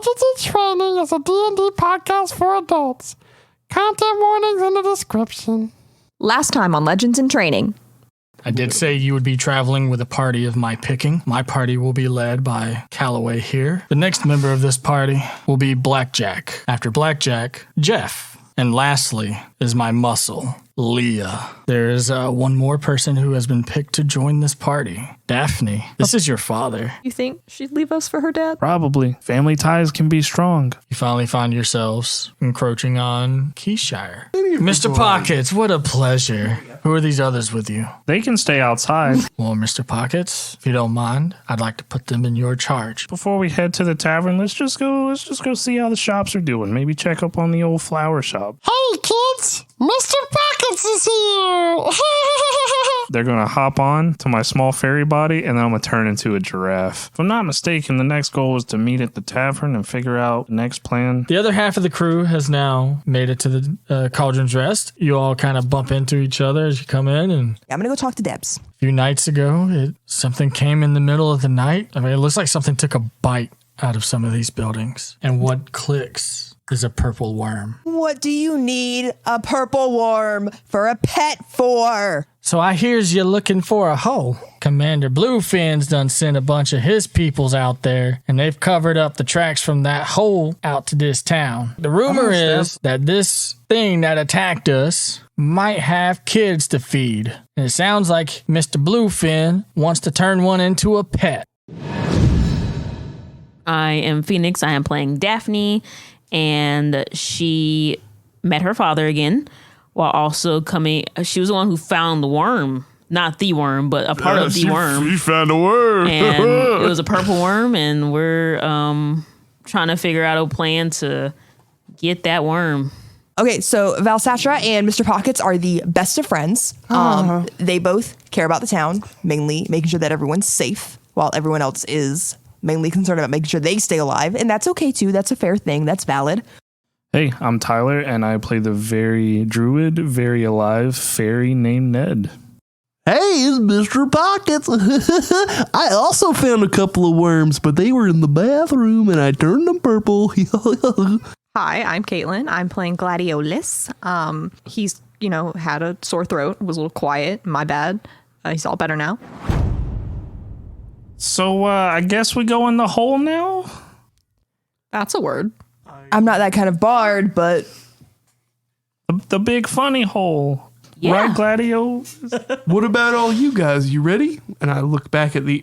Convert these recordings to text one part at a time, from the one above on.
Legends in Training is a D&D podcast for adults. Content warnings in the description. Last time on Legends in Training. I did say you would be traveling with a party of my picking. My party will be led by Calloway here. The next member of this party will be Blackjack. After Blackjack, Jeff. And lastly is my muscle, Leah. There is one more person who has been picked to join this party. Daphne, this is your father. You think she'd leave us for her dad? Probably. Family ties can be strong. You finally find yourselves encroaching on Keyshire. Mr. Pockets, what a pleasure. Who are these others with you? They can stay outside. Well, Mr. Pockets, if you don't mind, I'd like to put them in your charge. Before we head to the tavern, let's just go see how the shops are doing. Maybe check up on the old flower shop. Hey, kids! Mr. Pockets is here! They're going to hop on to my small fairy body, and then I'm going to turn into a giraffe. If I'm not mistaken, the next goal is to meet at the tavern and figure out the next plan. The other half of the crew has now made it to the Cauldron's Rest. You all kind of bump into each other as you come in, and I'm going to go talk to Debs. a few nights ago, something came in the middle of the night. I mean, it looks like something took a bite out of some of these buildings. And what clicks is a purple worm. What do you need a purple worm for a pet for? So I hears you're looking for a hoe. Commander Bluefin's done sent a bunch of his peoples out there, and they've covered up the tracks from that hole out to this town. The rumor is that this thing that attacked us might have kids to feed. And it sounds like Mr. Bluefin wants to turn one into a pet. I am Phoenix. I am playing Daphne, and she met her father again while also coming. She was the one who found the worm, not the worm, but a part of the worm. She found a worm. And it was a purple worm, and we're trying to figure out a plan to get that worm. Okay, so Valsatra and Mr. Pockets are the best of friends. They both care about the town, mainly making sure that everyone's safe, while everyone else is mainly concerned about making sure they stay alive. And that's okay, too. That's a fair thing. That's valid. Hey, I'm Tyler, and I play the very druid, very alive fairy named Ned. Hey, it's Mr. Pockets. I also found a couple of worms, but they were in the bathroom, and I turned them purple. Hi, I'm Caitlin. I'm playing Gladio. He's, had a sore throat, was a little quiet. My bad. He's all better now. So, I guess we go in the hole now? That's a word. I'm not that kind of bard, but The big funny hole. Yeah. Right, Gladio? What about all you guys? You ready? And I look back at the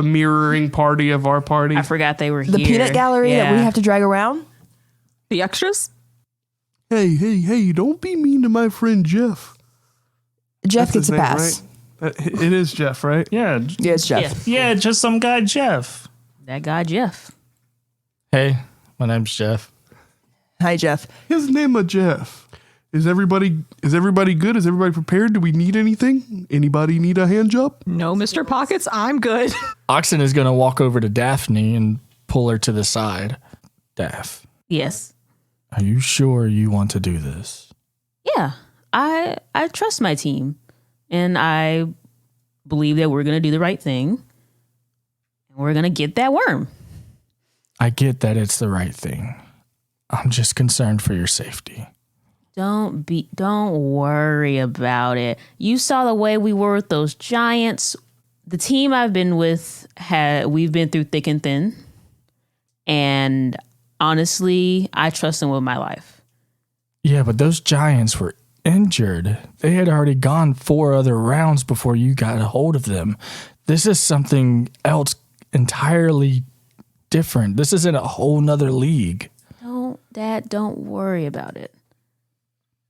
mirroring party of our party. I forgot they were the here. peanut gallery that we Yeah. have to drag around. The extras? Hey, don't be mean to my friend Jeff. Jeff That's his gets a name, pass. right? It is Jeff, right? Yeah. Yeah, it's Jeff. Yeah, just some guy, Jeff. That guy, Jeff. Hey, my name's Jeff. Hi, Jeff. His name is Jeff. Is everybody good? Is everybody prepared? Do we need anything? Anybody need a hand job? No, Mr. Pockets, I'm good. Oxen is going to walk over to Daphne and pull her to the side. Daph, Yes. are you sure you want to do this? Yeah. I trust my team, and I believe that we're going to do the right thing, and we're going to get that worm. I get that it's the right thing. I'm just concerned for your safety. Don't worry about it. You saw the way we were with those giants. The team I've been with, we've been through thick and thin. And honestly, I trust them with my life. Yeah, but those giants were injured. They had already gone 4 other rounds before you got a hold of them. This is something else entirely different. This isn't a whole nother league. Don't worry about it.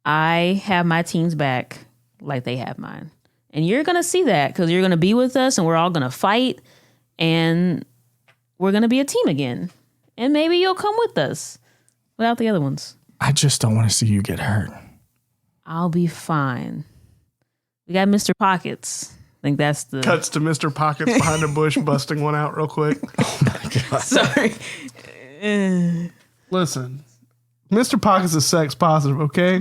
I have my team's back like they have mine. And you're going to see that because you're going to be with us and we're all going to fight and we're going to be a team again. And maybe you'll come with us without the other ones. I just don't want to see you get hurt. I'll be fine. We got Mr. Pockets. I think that's the... Cuts to Mr. Pockets behind a bush, busting one out real quick. Sorry. Listen, Mr. Pockets is sex positive, okay?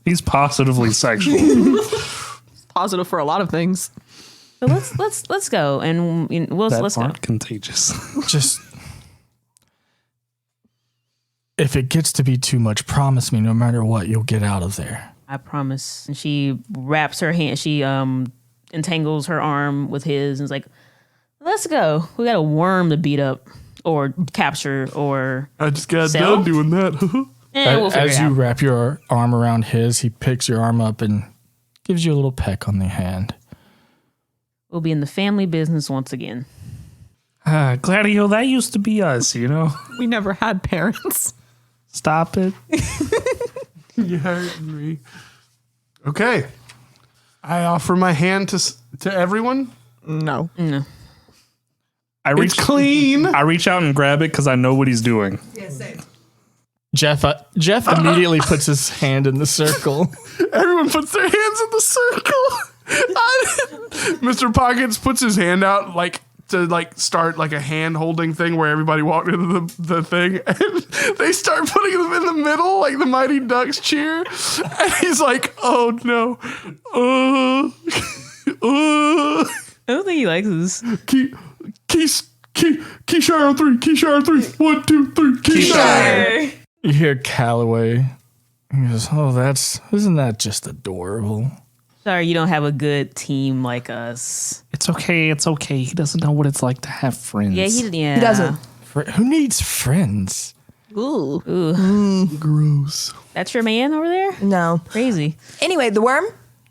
He's positively sexual. Positive for a lot of things. So let's go and let's That go. aren't contagious. Just if it gets to be too much, promise me no matter what, you'll get out of there. I promise. And she wraps her hand. She entangles her arm with his and is like, let's go. We got a worm to beat up or capture or I just got sell. done doing that. We'll figure As it you out. wrap your arm around his, he picks your arm up and gives you a little peck on the hand. We'll be in the family business once again. Gladio, that used to be us, you know? We never had parents. Stop it. You hurt me. Okay. I offer my hand to everyone. No. No. It's clean. I reach out and grab it because I know what he's doing. Yeah, same. Jeff immediately puts his hand in the circle. Everyone puts their hands in the circle. Mr. Pockets puts his hand out to start like a hand holding thing where everybody walked into the thing, and they start putting them in the middle like the Mighty Ducks cheer. And he's like, "Oh no, I don't think he likes this. Keyshire on three. Keyshire on three. 1, 2, 3. Keyshire. You hear Calloway. He goes, isn't that just adorable? Sorry, you don't have a good team like us. It's okay. It's okay. He doesn't know what it's like to have friends. Yeah, He doesn't. Who needs friends? Ooh. Gross. That's your man over there? No. Crazy. Anyway, the worm.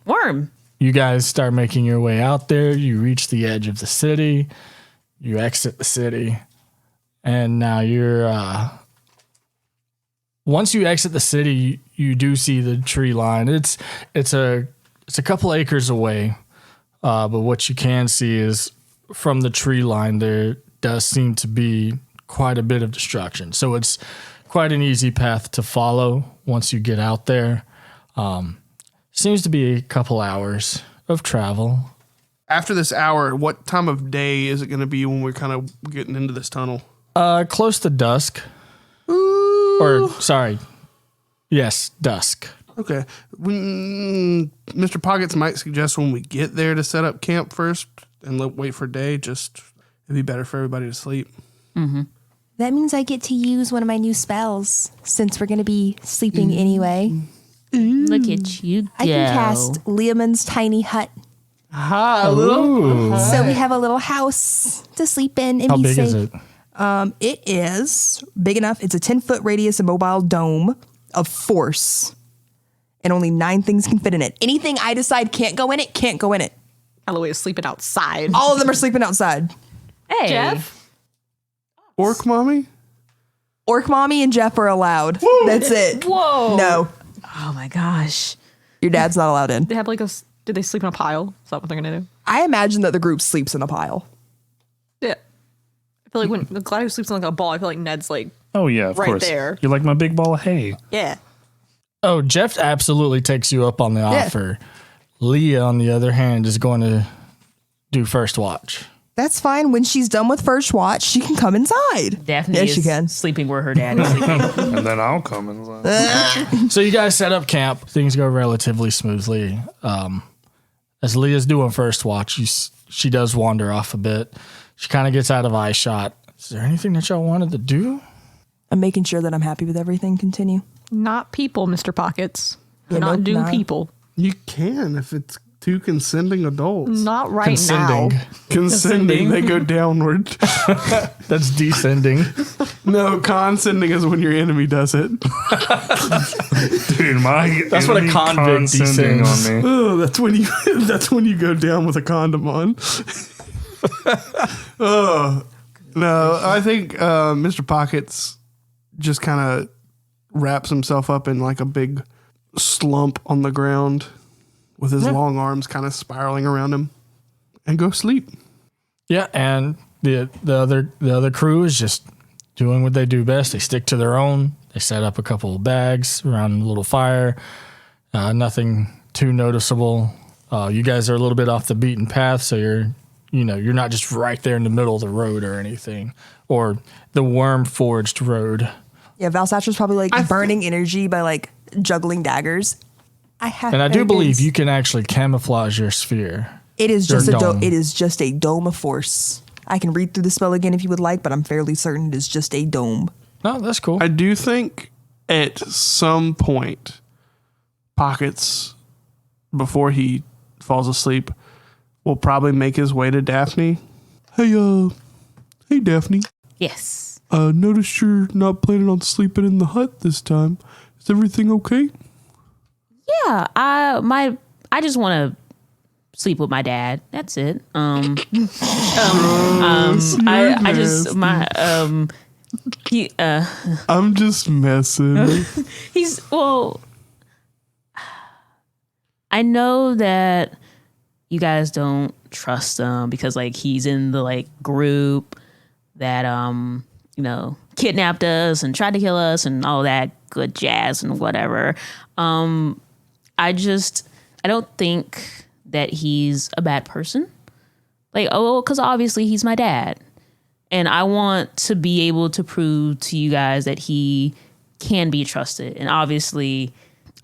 Worm. You guys start making your way out there. You reach the edge of the city. You exit the city. And now you're... once you exit the city, you do see the tree line. It's a couple acres away, but what you can see is from the tree line there does seem to be quite a bit of destruction. So it's quite an easy path to follow once you get out there. Seems to be a couple hours of travel. After this hour, what time of day is it going to be when we're kind of getting into this tunnel? Close to dusk. Or, sorry. Yes, dusk. Okay. Mr. Pockets might suggest when we get there to set up camp first and wait for day. Just it'd be better for everybody to sleep. Mm-hmm. That means I get to use one of my new spells since we're going to be sleeping anyway. Look at you go. I can cast Leoman's tiny hut. Ooh. So we have a little house to sleep in and How be big safe. is it? It is big enough. It's a 10-foot radius immobile dome of force. And only 9 things can fit in it. Anything I decide can't go in it, can't go in it. Calloway is sleeping outside. All of them are sleeping outside. Hey. Jeff? Orc mommy? Orc Mommy and Jeff are allowed. That's it. Whoa. No, Oh my gosh. your dad's not allowed in. They have did they sleep in a pile? Is that what they're going to do? I imagine that the group sleeps in a pile. Yeah. I feel like when Gladio sleeps in like a ball, I feel like Ned's like, Oh, yeah, of Right course. there. You're like my big ball of hay. yeah. Oh, Jeff absolutely takes you up on the offer. Leah, on the other hand, is going to do first watch. That's fine. When she's done with first watch, she can come inside. Daphne Yes, is she can. sleeping where her dad is sleeping. And then I'll come and So you guys set up camp. Things go relatively smoothly. As Leah's doing first watch, she does wander off a bit. She kind of gets out of eye shot. Is there anything that y'all wanted to do? I'm making sure that I'm happy with everything. Continue. Not people, Mr. Pockets. Yeah, not nope, do not. people. You can if it's 2 consenting adults. Not right Consenting. now. Consenting, they go downward. That's descending. No, condescending is when your enemy does it. Dude, That's what a enemy convict condescending descends. on me. Oh, that's when you go down with a condom on. Oh no, I think Mr. Pockets just kind of wraps himself up in like a big slump on the ground with his long arms kind of spiraling around him and go sleep. Yeah, and the other crew is just doing what they do best. They stick to their own. They set up a couple of bags around a little fire. Nothing too noticeable. You guys are a little bit off the beaten path, so you're not just right there in the middle of the road or anything, or the worm forged road. Yeah, Valsatra's probably like burning energy by like juggling daggers. And I do believe you can actually camouflage your sphere. It is Your just a dome. it is just a dome of force. I can read through the spell again if you would like, but I'm fairly certain it is just a dome. No, that's cool. I do think at some point, Pockets, before he falls asleep, will probably make his way to Daphne. Hey, Daphne. Yes. Noticed you're not planning on sleeping in the hut this time. Is everything okay? Yeah, I just want to sleep with my dad. That's it. I just I'm just messing. I know that you guys don't trust him because like he's in the like group that kidnapped us and tried to kill us and all that good jazz and whatever. I don't think that he's a bad person. Like, because obviously he's my dad. And I want to be able to prove to you guys that he can be trusted. And obviously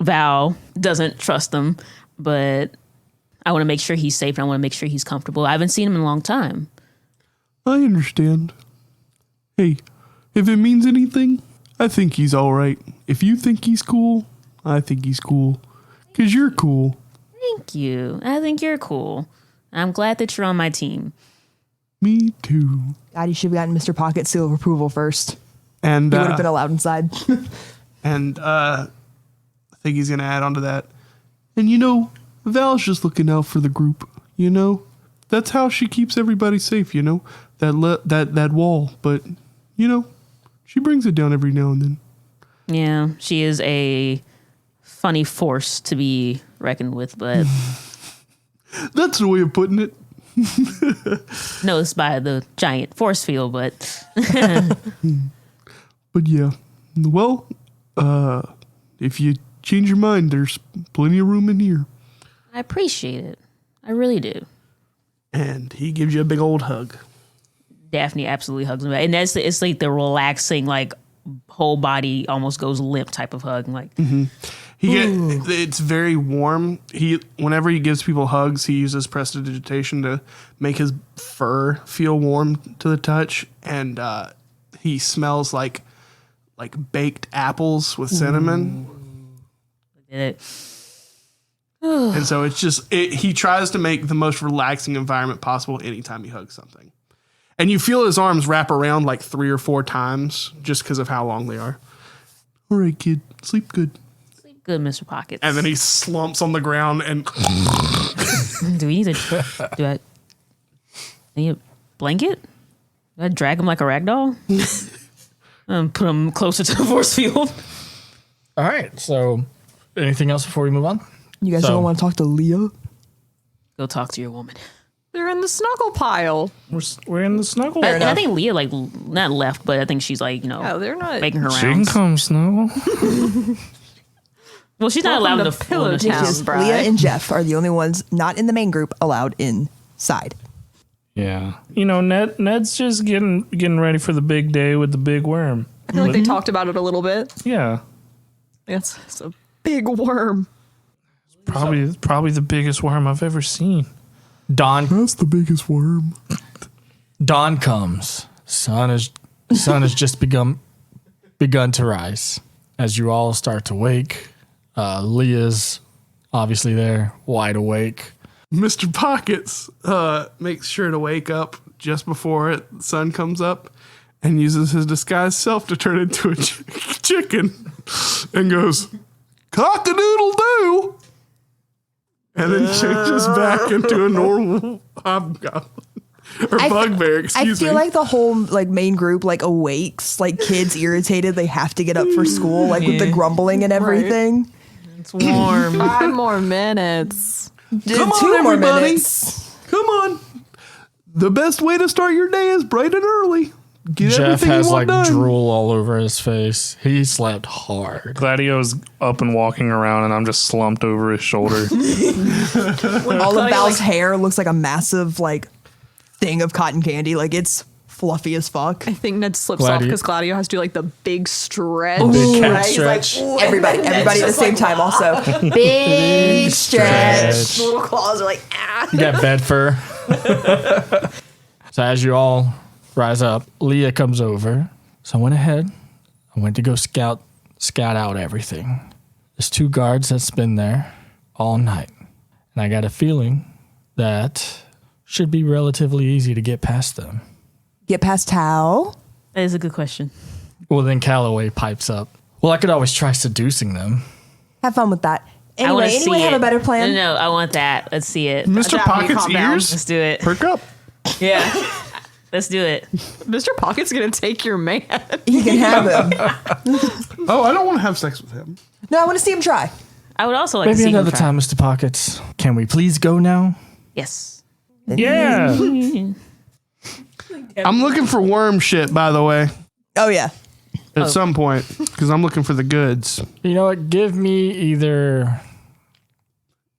Val doesn't trust him, but I want to make sure he's safe and I want to make sure he's comfortable. I haven't seen him in a long time. I understand. Hey, if it means anything, I think he's all right. If you think he's cool, I think he's cool. 'Cause you're cool. Thank you. I think you're cool. I'm glad that you're on my team. Me too. God, you should have gotten Mr. Pocket's seal of approval first. And He would have been allowed inside. I think he's gonna add on to that. And Val's just looking out for the group. That's how she keeps everybody safe. That wall. But she brings it down every now and then. Yeah, she is a funny force to be reckoned with, but That's the way of putting it. noticed by the giant force field, but But yeah. Well, if you change your mind, there's plenty of room in here. I appreciate it. I really do. And he gives you a big old hug. Daphne absolutely hugs me back. And it's like the relaxing, like whole body almost goes limp type of hug. Like It's very warm. Whenever he gives people hugs, he uses prestidigitation to make his fur feel warm to the touch, and he smells like baked apples with cinnamon. did it. And so he tries to make the most relaxing environment possible anytime he hugs something. And you feel his arms wrap around like 3 or 4 times just because of how long they are. All right, kid, sleep good. Sleep good, Mr. Pockets. And then he slumps on the ground and do we need to I need a blanket? Do I drag him like a rag doll? And put him closer to the force field. All right. So, anything else before we move on? You guys don't want to talk to Leah? Go talk to your woman. They're in the snuggle pile. We're in the snuggle. And I think Leah not left, but I think she's they're not making her She can rounds. come snuggle. Well, she's not allowed in the Pillow full Town. Just Bride. Leah and Jeff are the only ones not in the main group allowed inside. Yeah. Ned's just getting ready for the big day with the big worm. I feel like they talked about it a little bit. Yeah. It's a big worm. Probably the biggest worm I've ever seen. that's the biggest worm. Dawn comes. Sun has just begun to rise. As you all start to wake, Leah's obviously there, wide awake. Mr. Pockets makes sure to wake up just before the sun comes up and uses his disguised self to turn into a chicken and goes, cock-a-doodle-doo! And then changes back into a normal hobgoblin. Or bugbear, excuse me. I feel like the whole main group awakes, kids irritated. They have to get up for school, with the grumbling and everything. It's warm. 5 more minutes. Come on, 2 more everybody. minutes. Come on. The best way to start your day is bright and early. Get Jeff everything has you want done. drool all over his face. He slept hard. Gladio's up and walking around, and I'm just slumped over his shoulder. All of Val's hair looks like a massive thing of cotton candy. It's fluffy as fuck. I think Ned slips off Gladio. because Gladio has to do the big stretch. Big cat He's like, stretch. "Ooh," everybody at the same time also. Big stretch. Little claws are ah. You got bed fur. So as you all rise up, Leah comes over. So I went ahead, I went to go scout out everything. There's 2 guards that's been there all night. And I got a feeling that should be relatively easy to get past them. Get past how? That is a good question. Well, then Calloway pipes up. Well, I could always try seducing them. Have fun with that. I wanna Anyway, see anyone have it. a better plan? No, I want that. Let's see it. Mr. Daphne, Pocket's calm down. ears? Let's do it. Perk up. Yeah. Let's do it. Mr. Pocket's gonna take your man. He can have him. Oh, I don't want to have sex with him. No, I want to see him try. I would also like to Maybe see him another try. time, Mr. Pockets. Can we please go now? Yes. Yeah. I'm looking for worm shit, by the way, Oh, yeah. at some point, because I'm looking for the goods. You know what? Give me either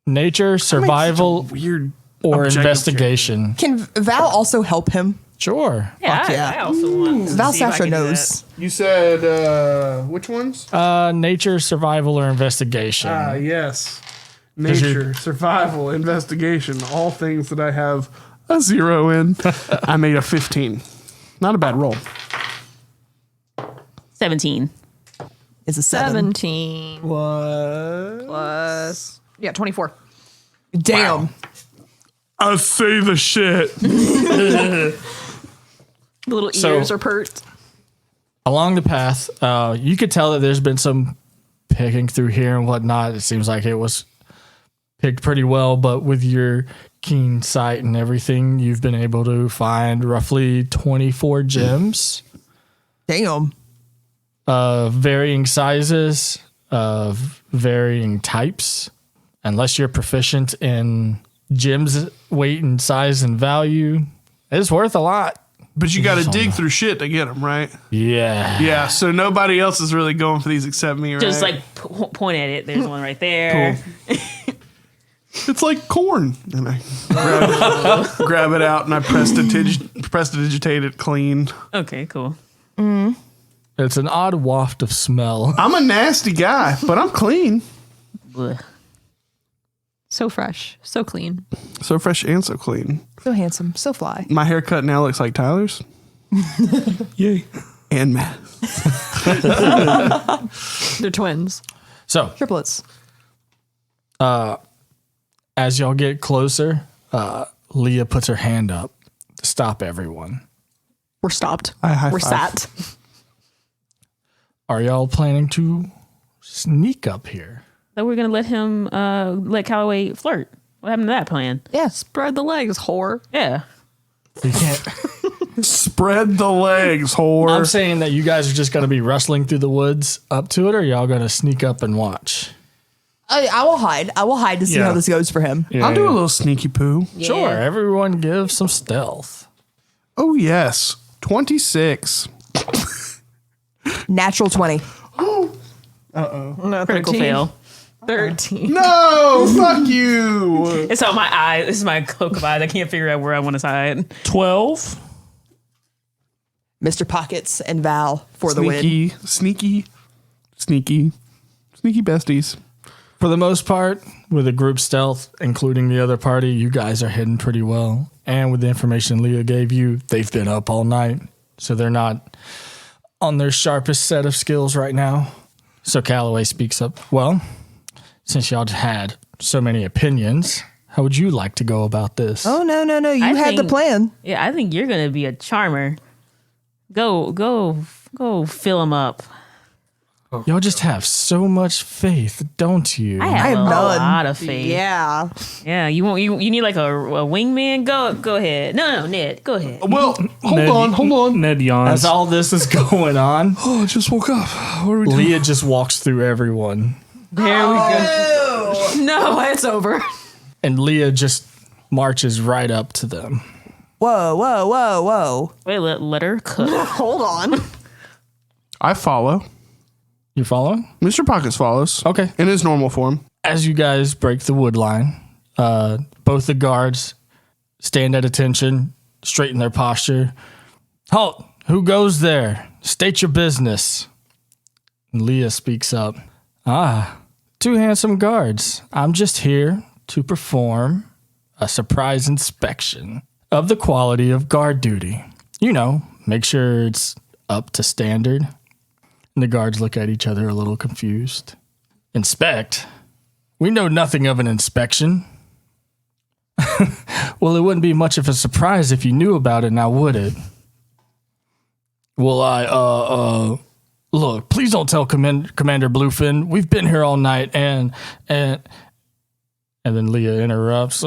nature, survival, Weird. or objective investigation. Can Val also help him? Sure. Yeah, Fuck yeah. I also want to Val see if I Sasha can do knows. You said, which ones? Nature, survival, or investigation. Yes. 'Cause you're- Nature, survival, investigation, all things that I have a 0 in. I made a 15. Not a bad roll. that. 17. It's a 7. 17 What? plus 24. Damn. I say the shit. The little So- ears are perked. Along the path, you could tell that there's been some picking through here and whatnot. It seems like it was picked pretty well, but with your keen sight and everything, you've been able to find roughly 24 gems Damn. of varying sizes, of varying types. Unless you're proficient in gems, weight and size and value, it's worth a lot. But you got to dig through shit to get them, right? Yeah. Yeah, so nobody else is really going for these except me, right? Just like point at it. There's one right there. It's like corn. And I grab it out and I prestidigitate it clean. Okay, cool. It's an odd waft of smell. I'm a nasty guy, but I'm clean. Blech. So fresh, so clean. So fresh and so clean. So handsome. So fly. My haircut now looks like Tyler's. Yay. And Matt. They're twins. So, Triplets. as y'all get closer, Leah puts her hand up to stop everyone. We're stopped. I high We're five. sat. Are y'all planning to sneak up here? So we're gonna let him let Calloway flirt. What happened to that plan? Yeah. Spread the legs, whore. Yeah. You can't. Spread the legs, whore. I'm saying that you guys are just going to be rustling through the woods up to it, or y'all going to sneak up and watch? I will hide. I will hide to see Yeah. how this goes for him. I'll do a little sneaky poo. Sure, everyone give some stealth. Oh, yes. 26. Natural 20. No, Critical 13. fail. 13. No, fuck you. It's on my eye. This is my cloak of eyes. I can't figure out where I want to hide. 12. Mr. Pockets and Val for the win. Sneaky besties. For the most part, with a group stealth, including the other party, you guys are hidden pretty well. And with the information Leah gave you, they've been up all night, so they're not on their sharpest set of skills right now. So Calloway speaks up. Well, since y'all had so many opinions, how would you like to go about this? Oh, no. You I had the think- plan. Yeah, I think you're gonna be a charmer. Go fill him up. Y'all just have so much faith, don't you? I have have a none. lot of faith. Yeah. Yeah, you need like a wingman. Go ahead. No, Ned, go ahead. Well, hold on. Ned yawns. As all this is going on, Oh, I just woke up. What are we doing? Leah just walks through everyone. There we go. No, it's over. And Leah just marches right up to them. Whoa. Wait, let her cook. Hold on. I follow. You following? Mr. Pockets follows. Okay. In his normal form. As you guys break the wood line, both the guards stand at attention, straighten their posture. Halt! Who goes there? State your business. And Leah speaks up. Two handsome guards. I'm just here to perform a surprise inspection of the quality of guard duty. You know, make sure it's up to standard. And the guards look at each other a little confused. Inspect? We know nothing of an inspection. Well, it wouldn't be much of a surprise if you knew about it now, would it? Well, look, please don't tell Commander Bluefin. We've been here all night and then Leah interrupts.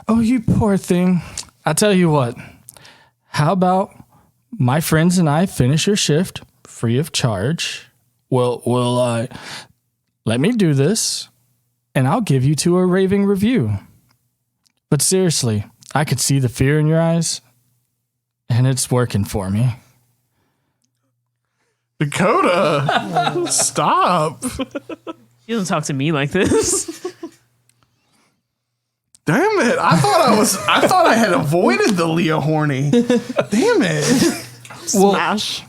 Oh, you poor thing. I tell you what, how about my friends and I finish your shift free of charge? Well, let me do this and I'll give you to a raving review. But seriously, I could see the fear in your eyes and it's working for me. Dakota, stop. He doesn't talk to me like this. Damn it. I thought I had avoided the Leo horny. Damn it. Smash.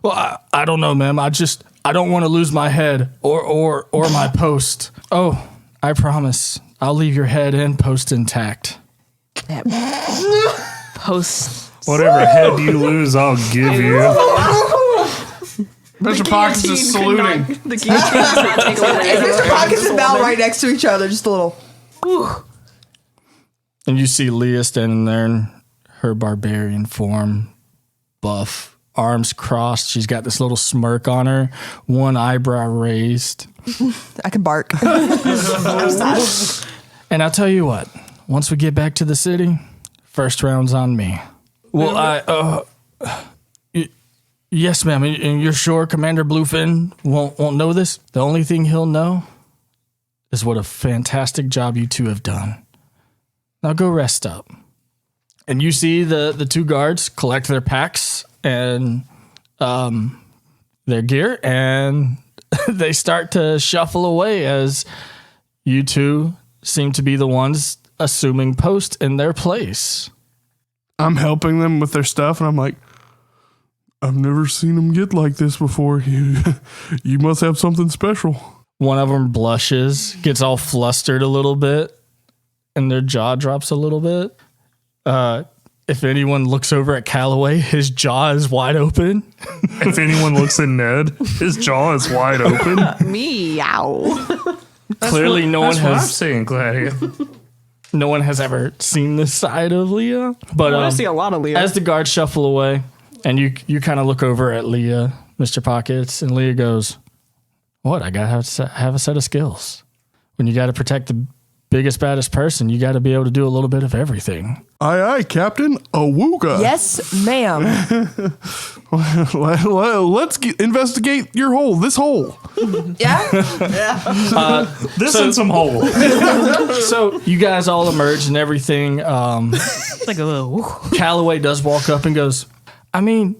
Well, I don't know, ma'am. I don't want to lose my head or my post. Oh, I promise. I'll leave your head and post intact. Post. Whatever head you lose, I'll give you. Mr. Pockets is saluting. The guillotine. And Mr. Pockets and Val right next to each other, just a little. And you see Leah standing there in her barbarian form, buff, arms crossed. She's got this little smirk on her, one eyebrow raised. I can bark. And I'll tell you what, once we get back to the city, first round's on me. Well, yes, ma'am. And you're sure Commander Bluefin won't know this? The only thing he'll know is what a fantastic job you two have done. Now go rest up. And you see the two guards collect their packs and their gear, and they start to shuffle away as you two seem to be the ones assuming post in their place. I'm helping them with their stuff, and I'm like, I've never seen them get like this before. You must have something special. One of them blushes, gets all flustered a little bit, and their jaw drops a little bit. If anyone looks over at Calloway, his jaw is wide open. If anyone looks at Ned, his jaw is wide open. Meow. Clearly, no one That's what I'm has saying, Gladio. no one has ever seen this side of Leah. But I see a lot of Leo. as the guards shuffle away, and you kind of look over at Leah, Mr. Pockets, and Leah goes, "What? I gotta have a set of skills. When you got to protect the biggest, baddest person, you got to be able to do a little bit of everything." Aye, aye, Captain Awooga. Yes, ma'am. Let's investigate this hole. Yeah? This and some hole. So you guys all emerge and everything. It's like a little. Calloway does walk up and goes, "I mean,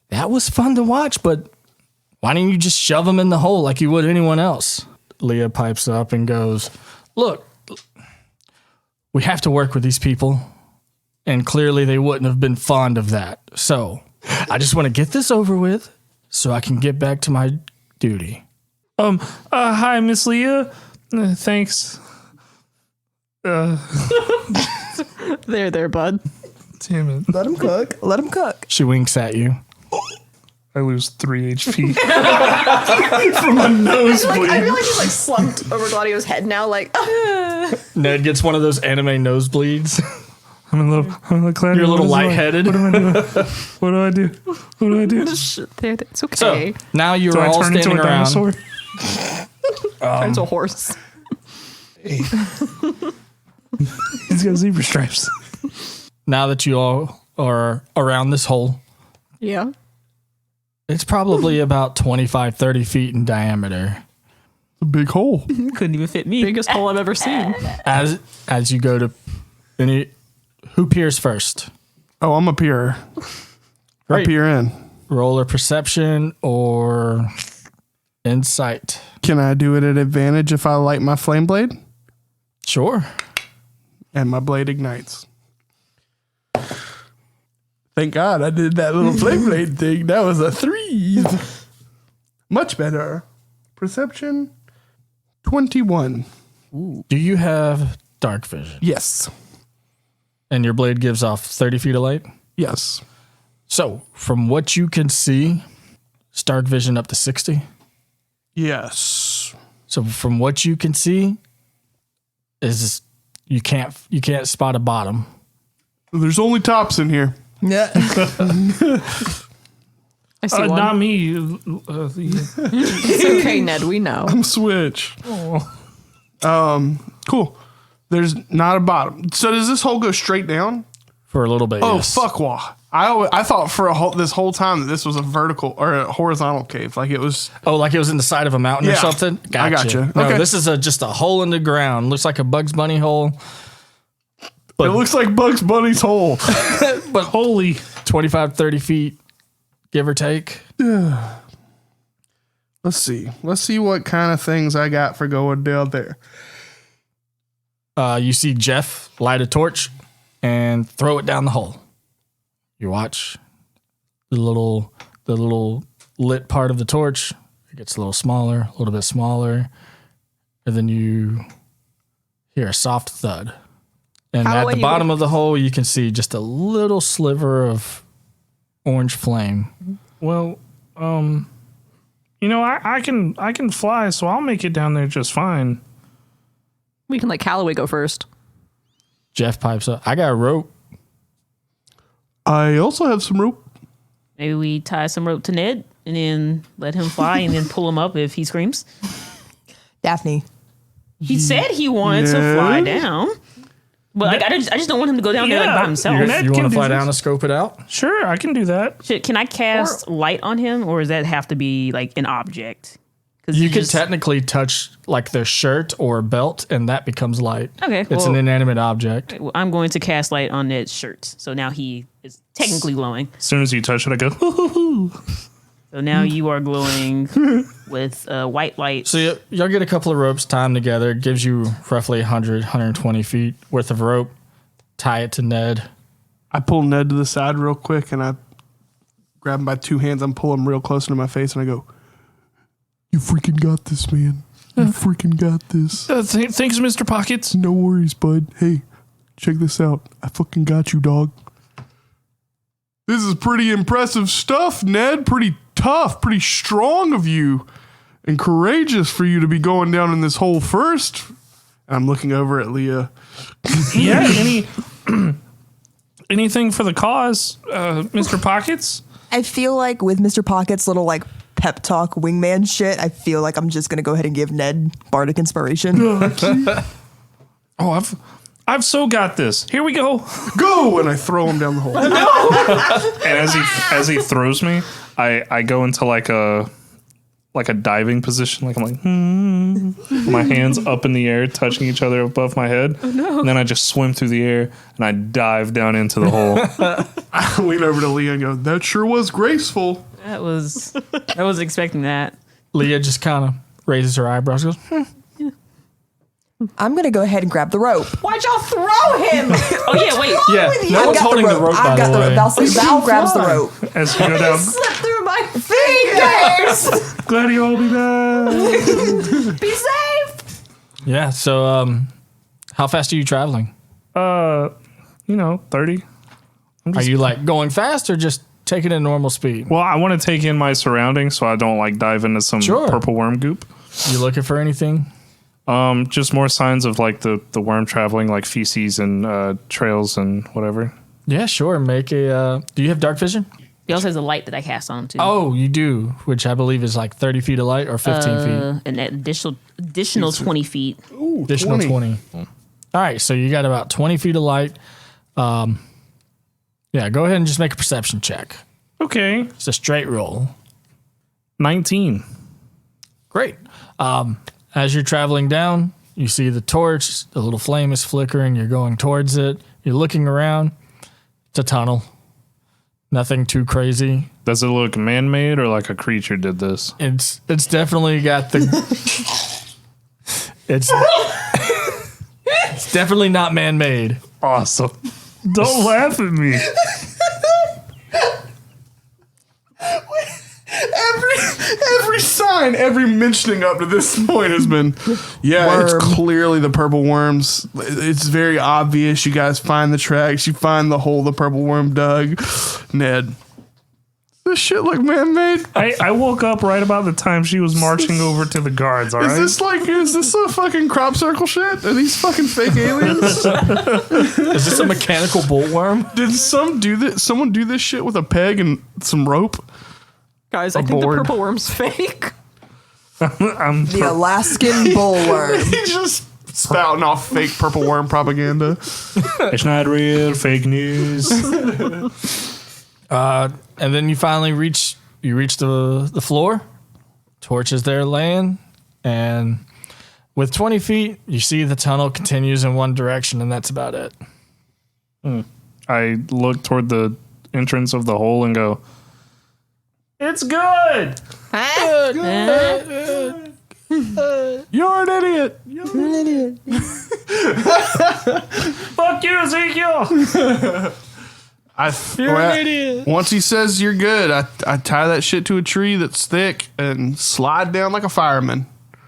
that was fun to watch, but why didn't you just shove him in the hole like you would anyone else?" Leah pipes up and goes, "Look, we have to work with these people, and clearly they wouldn't have been fond of that. So I just want to get this over with so I can get back to my duty." Hi, Miss Leah. Thanks. There, bud. Damn it. Let him cook. Let him cook. She winks at you. I lose 3 HP from a nosebleed. I feel like he's like slumped over Gladio's head now, like Ned gets one of those anime nosebleeds. I'm a little glad. You're a little lightheaded. What am I doing? What do I do? What do I do? it's okay. So now you're Do I all turn into standing a around. dinosaur? Turn into a horse. He's got zebra stripes. Now that you all are around this hole, Yeah. it's probably about 25, 30 feet in diameter. A big hole. Couldn't even fit me. Biggest hole I've ever seen. As you go to who peers first? Oh, I'm a peer. I Great. peer in. Roll or perception or insight. Can I do it at advantage if I light my flame blade? Sure. And my blade ignites. Thank God I did that little flame blade thing. That was a 3. Much better. Perception 21. Do you have dark vision? Yes. And your blade gives off 30 feet of light? Yes. So, from what you can see, Stark vision up to 60. Yes. So from what you can see, is you can't spot a bottom. There's only tops in here. Yeah. I see one. Not me. It's okay, Ned. We know. I'm Switch. Cool. There's not a bottom. So does this hole go straight down? For a little bit. Oh, yes. fuck, wah. I thought for this whole time that this was a vertical or a horizontal cave. Like it was. Oh, like it was in the side of a mountain or Yeah. something? I gotcha. No, Okay. this is just a hole in the ground. Looks like a Bugs Bunny hole. It looks like Bugs Bunny's hole. But holy, 25, 30 feet, give or take. Let's see. Let's see what kind of things I got for going down there. You see Jeff light a torch and throw it down the hole. You watch the little lit part of the torch. It gets a little smaller, a little bit smaller. And then you hear a soft thud. And How at away the you bottom go? of the hole, you can see just a little sliver of orange flame. Well, I can fly, so I'll make it down there just fine. We can let Calloway go first. Jeff pipes up. I got a rope. I also have some rope. Maybe we tie some rope to Ned and then let him fly and then pull him up if he screams. Daphne. He said he wanted to fly down. But like, I just don't want him to go down there like by himself. Ned You want can to do fly this. down and scope it out? Sure, I can do that. Can I cast light on him, or does that have to be like an object? Because You can technically touch like their shirt or belt, and that becomes light. Okay, It's well- an inanimate object. Well, I'm going to cast light on Ned's shirt, so now he is technically glowing. As soon as you touch it, I go, hoo-hoo-hoo. So now you are glowing with white light. So you'll get a couple of ropes timed together. It gives you roughly 100, 120 feet worth of rope. Tie it to Ned. I pull Ned to the side real quick and I grab him by two hands. I'm pulling him real close into my face and I go, "You freaking got this, man. You freaking got this. Thanks, Mr. Pockets. No worries, bud. Hey, check this out. I fucking got you, dog. This is pretty impressive stuff, Ned. Pretty tough, pretty strong of you, and courageous for you to be going down in this hole first." And I'm looking over at Leah. Yeah, anything for the cause, Mr. Pockets? I feel like with Mr. Pocket's little like pep talk wingman shit, I feel like I'm just gonna go ahead and give Ned bardic inspiration. Oh, I've so got this. Here we go. Go! And I throw him down the hole. And as he throws me, I go into like a diving position. Like I'm like, my hands up in the air, touching each other above my head. Oh, no. And then I just swim through the air and I dive down into the hole. I lean over to Leah and go, "That sure was graceful." I was expecting that. Leah just kind of raises her eyebrows and goes, I'm gonna go ahead and grab the rope. Why'd y'all throw him? Oh yeah, wait. Yeah, no one's holding the rope, by I've got the way. Val grabs the rope. As you go down, Slip through my fingers. Gladio, I'll be back. Be safe. Yeah, so how fast are you traveling? 30. Are you like going fast or just taking it at normal speed? Well, I want to take in my surroundings so I don't like dive into some Sure. purple worm goop. You looking for anything? Just more signs of like the worm traveling, like feces and trails and whatever. Yeah, sure. Make a. Do you have dark vision? He also has a light that I cast on him too. Oh, you do, which I believe is like 30 feet of light or 15 feet. An additional 20 feet. Additional 20. All right, so you got about 20 feet of light. Yeah, go ahead and just make a perception check. Okay, It's a straight roll. 19. Great. As you're traveling down, you see the torch, the little flame is flickering, you're going towards it, you're looking around. It's a tunnel. Nothing too crazy. Does it look man-made or like a creature did this? It's definitely got the it's definitely not man-made. Awesome. Don't laugh at me. Every sign, every mentioning up to this point has been, yeah, it's clearly the purple worms. It's very obvious. You guys find the tracks. You find the hole the purple worm dug. Ned, This shit look man-made. I woke up right about the time she was marching over to the guards, all right? Is this a fucking crop circle shit? Are these fucking fake aliens? Is this a mechanical bullworm? Did someone do this shit with a peg and some rope? Guys, I think the purple worm's fake. The Alaskan bullworm. He's just spouting off fake purple worm propaganda. It's not real, fake news. And then you finally reach the floor. Torch is there laying, and with 20 feet, you see the tunnel continues in one direction, and that's about it. I look toward the entrance of the hole and go, "It's good." You're an idiot. Fuck you, Ezekiel. You're an idiot. Once he says you're good, I tie that shit to a tree that's thick and slide down like a fireman.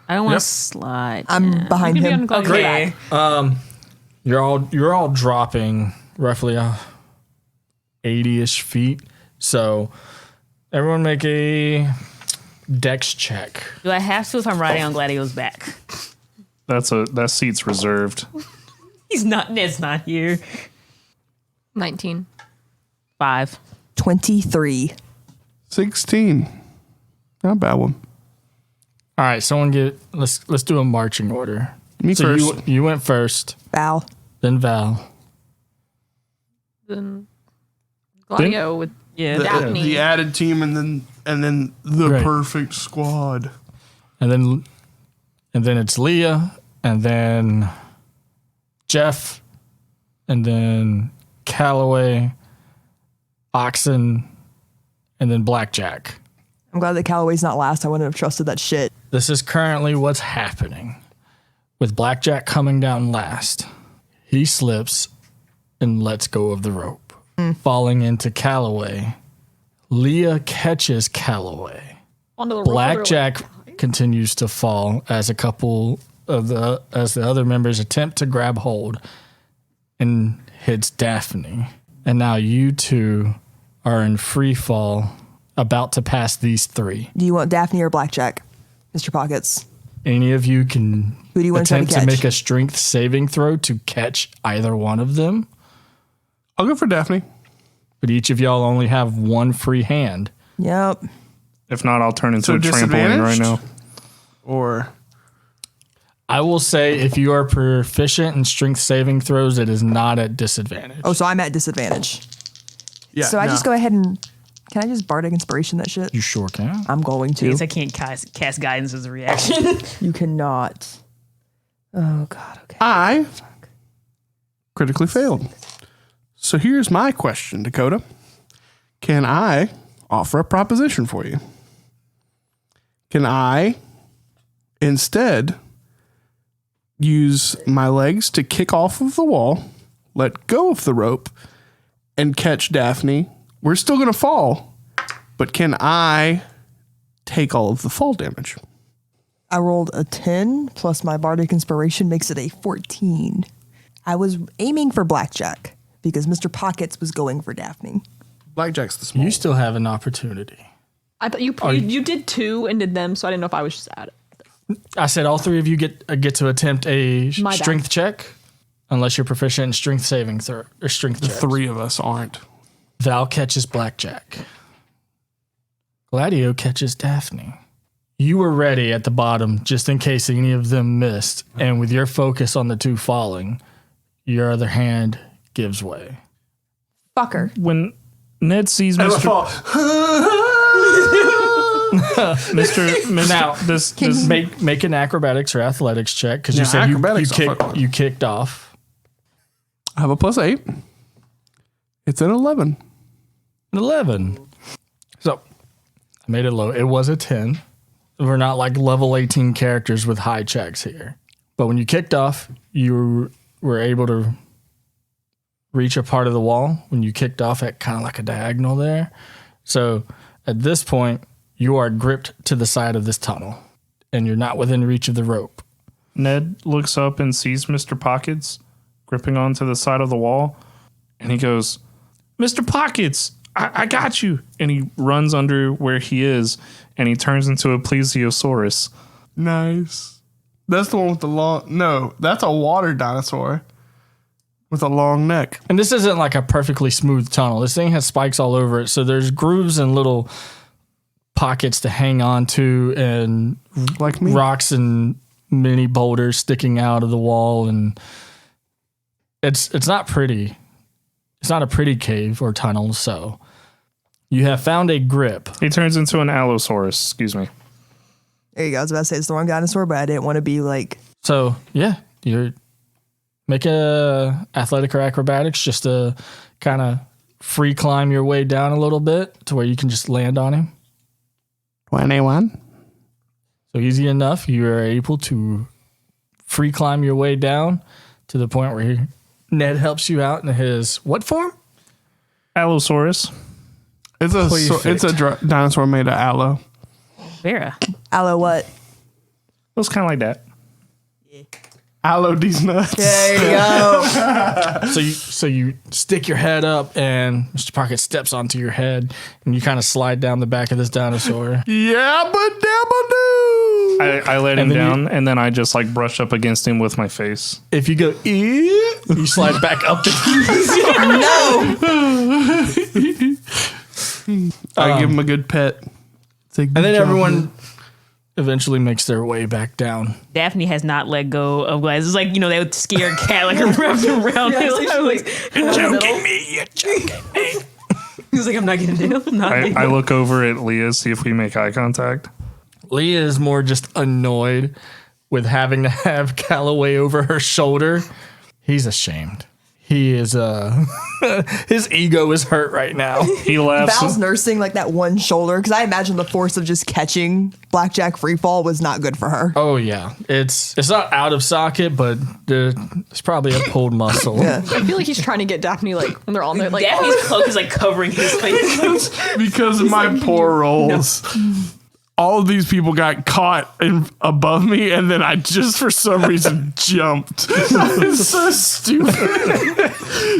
I don't want to slide. I'm behind him. Okay. You're all dropping roughly 80-ish feet. So everyone make a dex check. Do I have to if I'm riding on Gladio's back? That seat's reserved. Ned's not here. 19. 5. 23. 16. Not a bad one. All right, let's do a marching order. Me first. You went first, Val. then Val. Then Gladio with Daphne. The added team and then the Great. perfect squad. And then it's Leah, and then Jeff, and then Calloway, Oxen, and then Blackjack. I'm glad that Calloway's not last. I wouldn't have trusted that shit. This is currently what's happening. With Blackjack coming down last, he slips and lets go of the rope, falling into Calloway. Leah catches Calloway. Onto the Blackjack continues to fall as the other members attempt to grab hold and hits Daphne. And now you two are in free fall, about to pass these three. Do you want Daphne or Blackjack, Mr. Pockets? Any of you can Who do you want to try to attempt to catch? make a strength saving throw to catch either one of them. I'll go for Daphne. But each of y'all only have one free hand. Yep. If not, I'll turn into So a trampoline right disadvantaged? now. Or I will say if you are proficient in strength saving throws, it is not at disadvantage. Oh, so I'm at disadvantage. yeah. So I just go ahead and can I just bardic inspiration that shit? You sure can. I'm going I to. guess I can't cast guidance as a reaction. You cannot. Oh God. Okay. I critically failed. So here's my question, Dakota. Can I offer a proposition for you? Can I instead use my legs to kick off of the wall, let go of the rope, and catch Daphne? We're still going to fall, but can I take all of the fall damage? I rolled a 10 plus my bardic inspiration makes it a 14. I was aiming for Blackjack because Mr. Pockets was going for Daphne. Blackjack's the small. You still have an opportunity. I thought you did 2 and did them, so I didn't know if I was just at it. I said all three of you get to attempt a My bad. strength check, unless you're proficient in strength saving throw or strength checks. Three of us aren't. Val catches Blackjack. Gladio catches Daphne. You were ready at the bottom just in case any of them missed, and with your focus on the two falling, your other hand gives way. Fucker. When Ned sees Mr. Now this Make an acrobatics or athletics check because you Yeah, said acrobatics, I'll fuck with. you kicked off. I have a +8. It's an 11. An 11. So I made it low. It was a 10. We're not like level 18 characters with high checks here. But when you kicked off, you were able to reach a part of the wall when you kicked off at kind of like a diagonal there. So at this point, you are gripped to the side of this tunnel and you're not within reach of the rope. Ned looks up and sees Mr. Pockets gripping onto the side of the wall, and he goes, "Mr. Pockets, I got you. And he runs under where he is, and he turns into a plesiosaurus. Nice. That's the one with the long... No, that's a water dinosaur with a long neck. And this isn't like a perfectly smooth tunnel. This thing has spikes all over it. So there's grooves and little pockets to hang on to and Like me. rocks and mini boulders sticking out of the wall. And it's not pretty. It's not a pretty cave or tunnel. So you have found a grip. He turns into an Allosaurus. Excuse me. There you go. I was about to say it's the wrong dinosaur, but I didn't want to be like. So yeah, you're make a athletic or acrobatics just to kind of free climb your way down a little bit to where you can just land on him. 21. So easy enough. You are able to free climb your way down to the point where Ned helps you out in his what form? Allosaurus. It's a dinosaur made of aloe. Vera. Aloe what? It was kind of like that. Aloe these nuts. There you go. So you stick your head up and Mr. Pocket steps onto your head and you kind of slide down the back of this dinosaur. Yeah, but dabba doo. I let him And then down, and then I just like brush up against him with my face. If you go, you slide back up the I give him a good pet. And then everyone eventually makes their way back down. Daphne has not let go of Gladio. It's like, they would scare a cat like wrapped around his Joking me, you're joking me. He was like, I'm not getting down. I look over at Leah, see if we make eye contact. Leah is more just annoyed with having to have Calloway over her shoulder. He's ashamed. He is his ego is hurt right now. He laughs. Val's nursing like that one shoulder because I imagine the force of just catching Blackjack Freefall was not good for her. Oh yeah, it's not out of socket, but it's probably a pulled muscle. Yeah. I feel like he's trying to get Daphne like when they're on there like Daphne's cloak is like covering his face. Because of my poor rolls. All of these people got caught above me, and then I just for some reason jumped. It's so stupid.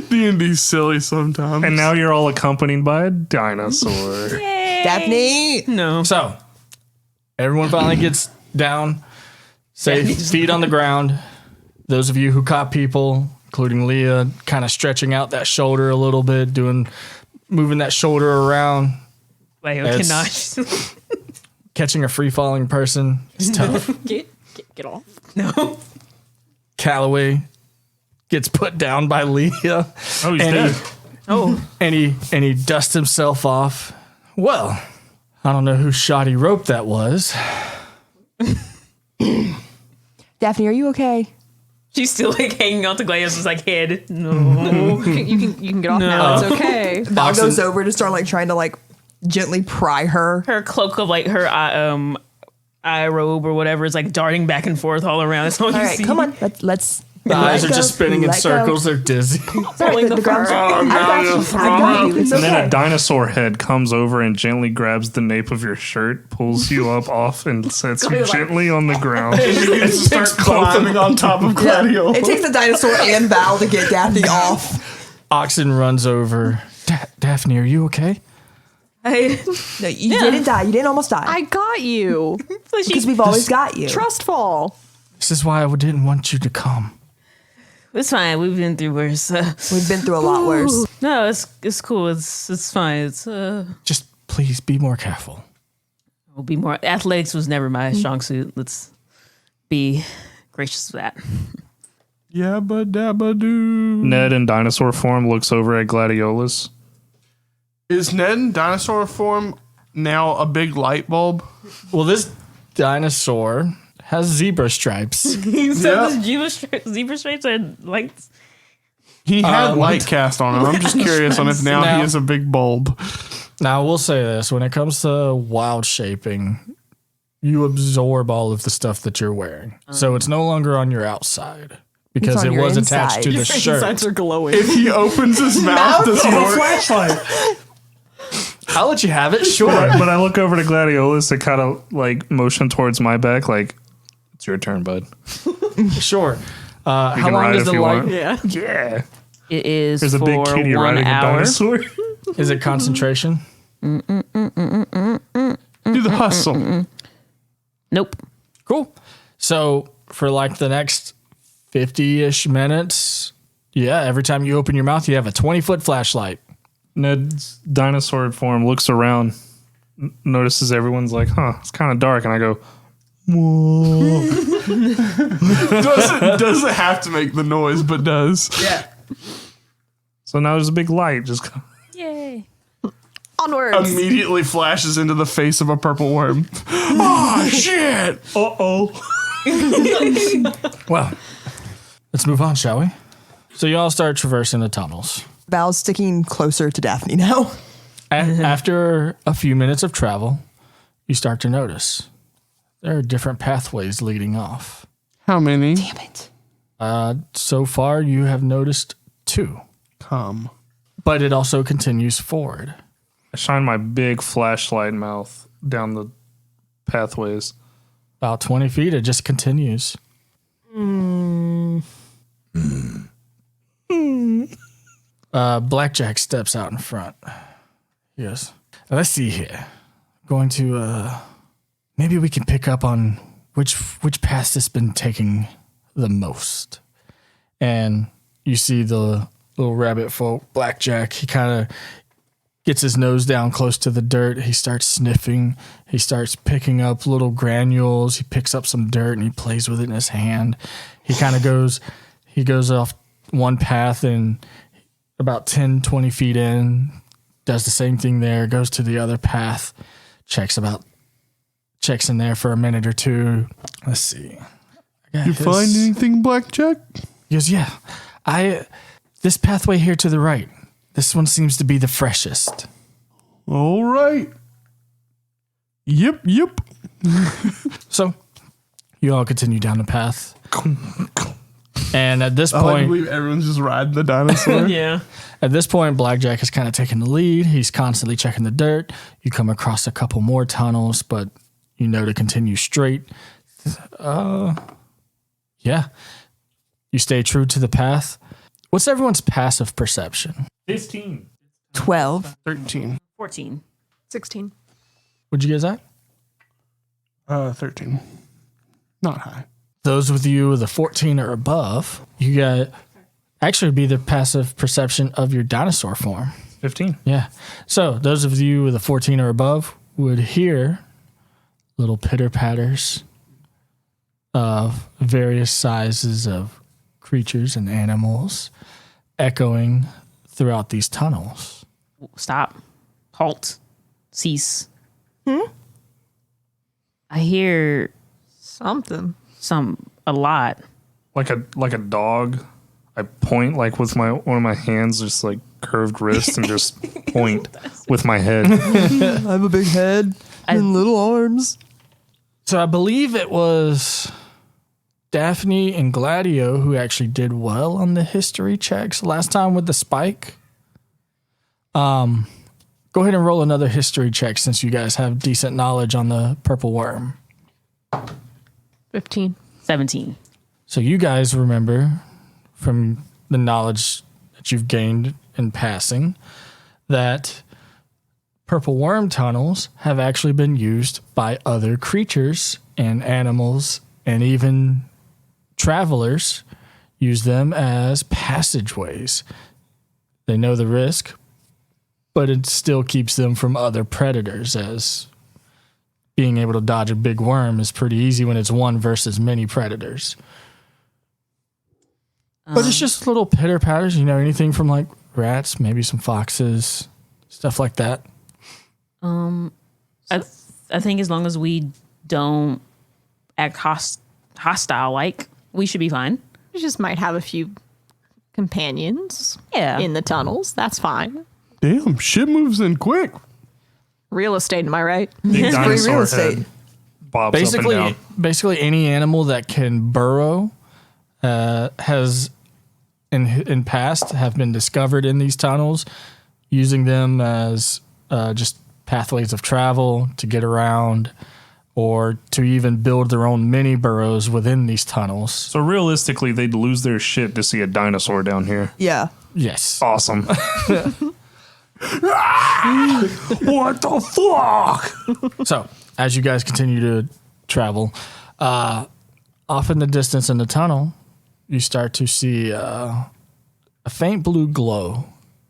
D&D's silly sometimes. And now you're all accompanied by a dinosaur. Daphne. No. So everyone finally gets down, safe, feet on the ground. Those of you who caught people, including Leah, kind of stretching out that shoulder a little bit, moving that shoulder around. Like, It's- cannot. Catching a free falling person is tough. get off. No. Calloway gets put down by Leah. Oh, he's dead. And he dusts himself off. Well, I don't know whose shoddy rope that was. Daphne, are you okay? She's still like hanging on to Gladio's like head. No. You can get off now. It's okay. Val goes over to start like trying to like gently pry her. Her cloak of like her eye robe or whatever is like darting back and forth all around. That's all you All right, see. come on. Let's The eyes are let just go, spinning in let go. circles. They're dizzy. Sorry, the ground's- I got you. I got you. It's And then okay. a dinosaur head comes over and gently grabs the nape of your shirt, pulls you up off, and sets you gently on the ground. Start climbing on top of Gladio. It takes the dinosaur and Val to get Daphne off. Oxen runs over. Daphne, are you okay? No, you didn't die. You didn't almost die. I got you. Because we've always got you. Trust fall. This is why I didn't want you to come. It's fine. We've been through worse. We've been through a lot worse. No, it's cool. It's fine. It's Just please be more careful. we'll be more. Athletics was never my strong suit. Let's be gracious of that. Yabba dabba doo. Ned in dinosaur form looks over at Gladiolus. Is Ned in dinosaur form now a big light bulb? Well, this dinosaur has zebra stripes. So Yeah. this zebra stripes are like He had light cast on him. I'm just curious on if now he is a big bulb. Now, I will say this. When it comes to wild shaping, you absorb all of the stuff that you're wearing. So it's no longer on your outside because It's on it your was attached to inside. the shirt. Insides are glowing. If he opens his mouth, does he work? Flashlight. I'll let you have it. Sure. But I look over to Gladiolus and kind of like motion towards my back, like, it's your turn, bud. Sure. How can long ride is if the you light? want. Yeah. Yeah. it is There's a for big kitty 1 riding a hour. dinosaur. Is it concentration? Do the hustle. Nope. Cool. So for like the next 50-ish minutes, yeah, every time you open your mouth, you have a 20-foot flashlight. Ned's dinosaur form looks around, notices everyone's like, huh, it's kind of dark. And I go, whoa. Doesn't have to make the noise, but does. Yeah. So now there's a big light. Just Yay. Onwards. Immediately flashes into the face of a purple worm. Oh, shit. uh-oh. Well, let's move on, shall we? So you all start traversing the tunnels. Val's sticking closer to Daphne now. After a few minutes of travel, you start to notice there are different pathways leading off. How many? Damn it. So far, you have noticed 2, Come. but it also continues forward. I shine my big flashlight mouth down the pathways. About 20 feet, it just continues. Blackjack steps out in front. He goes, let's see here. Going to, maybe we can pick up on which path has been taking the most. And you see the little rabbit folk, Blackjack, he kind of gets his nose down close to the dirt. He starts sniffing. He starts picking up little granules. He picks up some dirt and he plays with it in his hand. He kind of goes off one path and about 10, 20 feet in, does the same thing there, goes to the other path, checks in there for a minute or two. Let's see. You find anything, Blackjack? He goes, yeah. This pathway here to the right, this one seems to be the freshest. All right. Yep. So you all continue down the path. And at this I point, believe everyone's just riding the dinosaur. Yeah. At this point, Blackjack has kind of taken the lead. He's constantly checking the dirt. You come across a couple more tunnels, but you know to continue straight. Yeah. You stay true to the path. What's everyone's passive perception? 15. 12. 13. 14. 16. What'd you guys at? 13. Not high. Those with you with a 14 or above, you got actually be the passive perception of your dinosaur form. 15. Yeah. So those of you with a 14 or above would hear little pitter patters of various sizes of creatures and animals echoing throughout these tunnels. Stop. Halt. Cease. I hear Something. a lot. Like a dog. I point like with one of my hands, just like curved wrist, and just point with my head. I have a big head and little arms. So I believe it was Daphne and Gladio who actually did well on the history checks last time with the spike. Go ahead and roll another history check since you guys have decent knowledge on the purple worm. 15. 17. So you guys remember from the knowledge that you've gained in passing that purple worm tunnels have actually been used by other creatures and animals, and even travelers use them as passageways. They know the risk, but it still keeps them from other predators, as being able to dodge a big worm is pretty easy when it's one versus many predators. But it's just little pitter patters, anything from like rats, maybe some foxes, stuff like that. I think as long as we don't act hostile, like, we should be fine. You just might have a few companions Yeah. in the tunnels. That's fine. Damn, shit moves in quick. Real estate, am I right? Big Free dinosaur real estate. head bobs up and down. Basically any animal that can burrow has in past have been discovered in these tunnels, using them as just pathways of travel to get around, or to even build their own mini burrows within these tunnels. So realistically, they'd lose their shit to see a dinosaur down here. Yeah. Yes. Awesome. What the fuck? So, as you guys continue to travel, off in the distance in the tunnel, you start to see a faint blue glow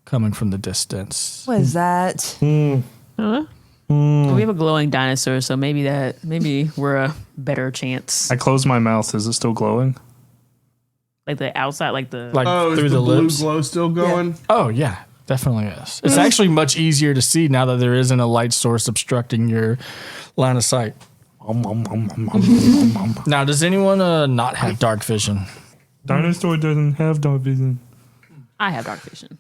coming from the distance. What is that? We have a glowing dinosaur, so maybe we're a better chance. I close my mouth. Is it still glowing? Like the outside, like the Like is through the the blue lips. glow still going? Oh, yeah, definitely is. It's actually much easier to see now that there isn't a light source obstructing your line of sight. Now, does anyone not have dark vision? Dinosaur doesn't have dark vision. I have dark vision.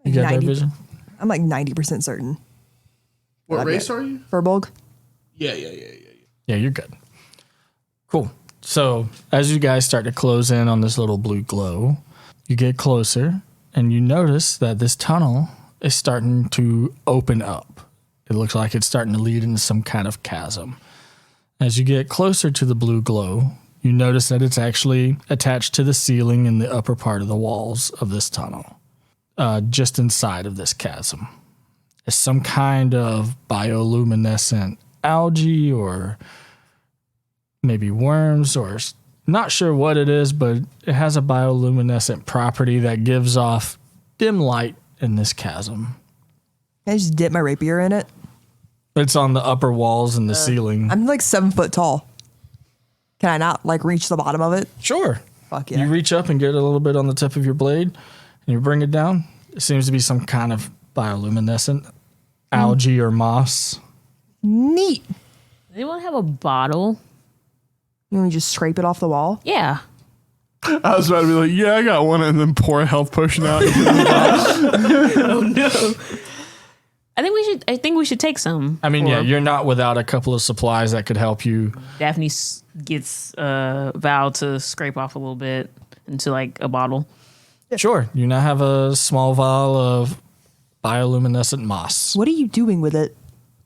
You got dark 90 vision? I'm like 90% certain. What I've race got- are you? Furbolg? Yeah. Yeah, you're good. Cool. So, as you guys start to close in on this little blue glow, you get closer and you notice that this tunnel is starting to open up. It looks like it's starting to lead into some kind of chasm. As you get closer to the blue glow, you notice that it's actually attached to the ceiling in the upper part of the walls of this tunnel, just inside of this chasm. It's some kind of bioluminescent algae or maybe worms, or not sure what it is, but it has a bioluminescent property that gives off dim light in this chasm. Can I just dip my rapier in it? It's on the upper walls and the ceiling. I'm like 7 foot tall. Can I not like reach the bottom of it? Sure. Fuck yeah. You reach up and get a little bit on the tip of your blade, and you bring it down. It seems to be some kind of bioluminescent algae or moss. Neat. Does anyone have a bottle? You want me to just scrape it off the wall? Yeah. I was about to be like, yeah, I got one, and then pour a health potion out. I think we should take some. I mean, for- yeah, you're not without a couple of supplies that could help you. Daphne gets Val to scrape off a little bit into like a bottle. Sure. You now have a small vial of bioluminescent moss. What are you doing with it?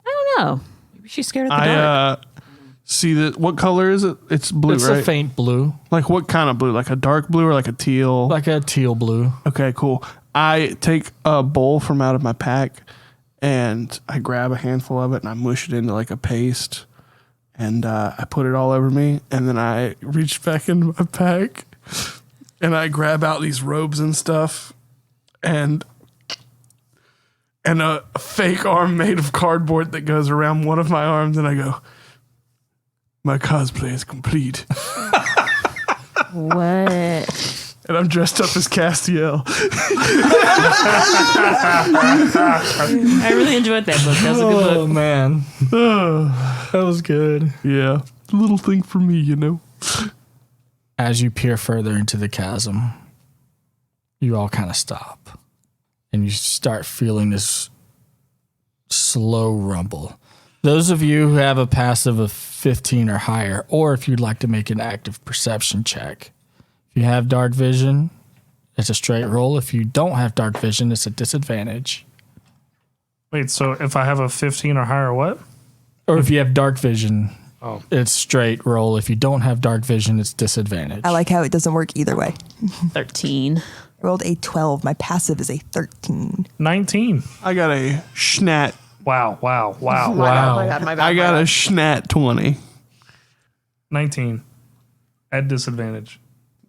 I don't know. Maybe she's scared of the dark. I see that. What color is it? It's blue, It's right? a faint blue, Like what kind of blue? Like a dark blue or like a teal? like a teal blue. Okay, cool. I take a bowl from out of my pack and I grab a handful of it and I mush it into like a paste and I put it all over me, and then I reach back into my pack and I grab out these robes and stuff and a fake arm made of cardboard that goes around one of my arms, and I go, my cosplay is complete. What? And I'm dressed up as Castiel. I really enjoyed that book. That was a good Oh, book. man. That was good. Yeah. Little thing for me, you know. As you peer further into the chasm, you all kind of stop and you start feeling this slow rumble. Those of you who have a passive of 15 or higher, or if you'd like to make an active perception check, if you have dark vision, it's a straight roll. If you don't have dark vision, it's a disadvantage. Wait, so if I have a 15 or higher, what? Or if you have dark vision, Oh. it's straight roll. If you don't have dark vision, it's disadvantage. I like how it doesn't work either way. 13. I rolled a 12. My passive is a 13. 19. I got a schnat. Wow. Wow. I got a schnat 20. 19. At disadvantage.